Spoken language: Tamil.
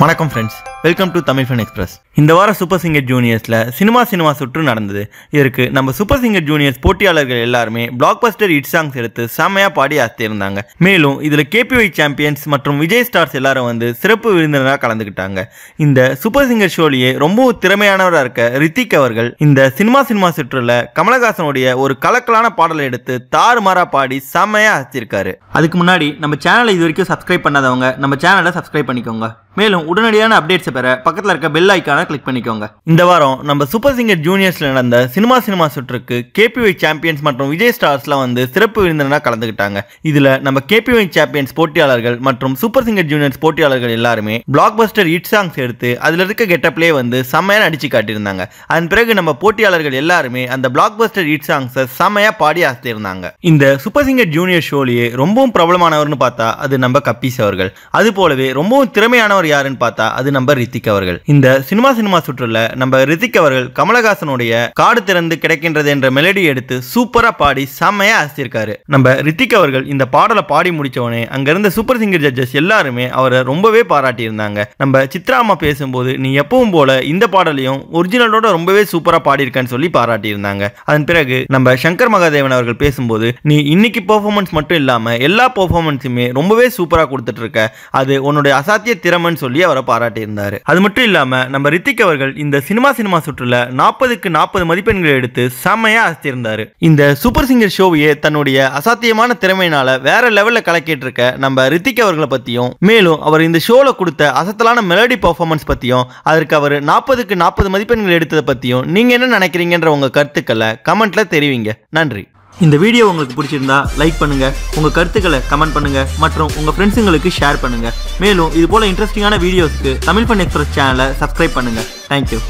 வணக்கம் friends, welcome to Tamil fun express. இந்த வாரம் சூப்பர் சிங்கர் ஜூனியர்ஸில் சினிமா சுற்று நடந்தது. இதற்கு நம்ம சூப்பர் சிங்கர் ஜூனியர்ஸ் போட்டியாளர்கள் எல்லாருமே பிளாக் பஸ்டர் ஹிட் சாங்ஸ் எடுத்து செம்மையாக பாடி ஆஸ்திருந்தாங்க. மேலும் இதில் கேபிஒய் சாம்பியன்ஸ் மற்றும் விஜய் ஸ்டார்ஸ் எல்லாரும் வந்து சிறப்பு விருந்தினராக கலந்துக்கிட்டாங்க. இந்த சூப்பர் சிங்கர் ஷோலியே ரொம்பவும் திறமையானவராக இருக்க ரித்திக் அவர்கள் இந்த சினிமா சுற்றுல கமலஹாசனுடைய ஒரு கலக்கலான பாடலை எடுத்து தாறுமாறா பாடி செம்மையாக ஆஸ்திருக்காரு. அதுக்கு முன்னாடி நம்ம சேனலை இது வரைக்கும் சப்ஸ்கிரைப் பண்ணாதவங்க நம்ம சேனலை சப்ஸ்கிரைப் பண்ணிக்கோங்க. மேலும் உடனடியான அப்டேட்ஸை பெற பக்கத்தில் இருக்க பெல் ஐக்கானை கிளிக் பண்ணிக்கோங்க. இந்த வாரம் நம்ம சூப்பர் சிங்கர் ஜூனியர்ஸ்ல நடந்த சினிமா சுற்றுக்கு கேபிஒய் சாம்பியன்ஸ் மற்றும் விஜய் ஸ்டார்ஸ்லாம் வந்து சிறப்பு விருந்தினராக கலந்துக்கிட்டாங்க. இதுல நம்ம கேபிஒய் சாம்பியன்ஸ் போட்டியாளர்கள் மற்றும் சூப்பர் சிங்கர் ஜூனியர்ஸ் போட்டியாளர்கள் எல்லாருமே பிளாக் பஸ்டர் ஹிட் சாங்ஸ் எடுத்து அதுல இருக்க கெட்டப்லேயே வந்து செம்மையா அடிச்சு காட்டியிருந்தாங்க. அதன் பிறகு நம்ம போட்டியாளர்கள் எல்லாருமே அந்த பிளாக் பஸ்டர் ஹிட் சாங்ஸை செம்மையா பாடி ஆஸ்திருந்தாங்க. இந்த சூப்பர் சிங்கர் ஜூனியர் ஷோலியே ரொம்பவும் பிரபலமானவர்னு பார்த்தா அது நம்ம கப்பீஸ் அவர்கள். அது போலவே ரொம்பவும் திறமையானவர் யாருன்னு பார்த்தா அது நம்ம ரித்திக் அவர்கள். இந்த சினிமா சுற்றுல நம்ம ரித்திக் அவர்கள் கமலஹாசனுடைய காடு திறந்து கிடைக்கின்றது என்ற மெலடி எடுத்து சூப்பரா பாடி செம்மையா ஆசிருக்காரு. நம்ம ரித்திக் அவர்கள் இந்த பாடலை பாடி முடிச்சவனே அங்க இருந்த சூப்பர் சிங்கர் ஜட்ஜஸ் எல்லாருமே அவரை ரொம்பவே பாராட்டி இருந்தாங்க. நம்ம சித்ரா அம்மா பேசும்போது நீ எப்பவும் போல இந்த பாடலையும் ஒரிஜினலோட ரொம்பவே சூப்பரா பாடியிருக்கான்னு சொல்லி பாராட்டி இருந்தாங்க. அதன் பிறகு நம்ம சங்கர் மகாதேவன் அவர்கள் பேசும்போது நீ இன்னைக்கு பெர்ஃபார்மன்ஸ் மட்டும் இல்லாம எல்லா பெர்ஃபார்மன்ஸுமே ரொம்பவே சூப்பரா கொடுத்துட்டு இருக்க, அது உன்னுடைய அசாத்திய திறமை சொல்லி அவரை பாராட்டி இருந்தாரு. அது மட்டும் இல்லாம நம்ம ரித்திக் அவர்கள் இந்த சினிமா சுற்றுல 40க்கு 40 மதிப்பெண்களை எடுத்து செம்மையா ஆஸ்திருந்தாரு. இந்த சூப்பர் சிங்கர் ஷோவையே தன்னுடைய அசாத்தியமான திறமையினால வேற லெவல்ல கலக்கிட்டு இருக்க நம்ம ரித்திக் அவர்களை பத்தியும், மேலும் அவர் இந்த ஷோல கொடுத்த அசத்தலான மெலடி பெர்ஃபார்மன்ஸ் பத்தியும், அதற்கு அவர் 40க்கு 40 மதிப்பெண்கள் எடுத்ததை பத்தியும் நீங்க என்ன நினைக்கிறீங்கன்ற உங்க கருத்துக்களை கமெண்ட்ல தெரிவிங்க. நன்றி. இந்த வீடியோ உங்களுக்கு பிடிச்சிருந்தா லைக் பண்ணுங்க, உங்க கருத்துக்களை கமெண்ட் பண்ணுங்க மற்றும் உங்க ஃப்ரெண்ட்ஸுங்களுக்கு ஷேர் பண்ணுங்க. மேலும் இது போல இன்ட்ரெஸ்டிங்கான வீடியோஸ்க்கு தமிழ் ஃபன் எக்ஸ்பிரஸ் சேனலை சப்ஸ்கிரைப் பண்ணுங்க. தேங்க்யூ.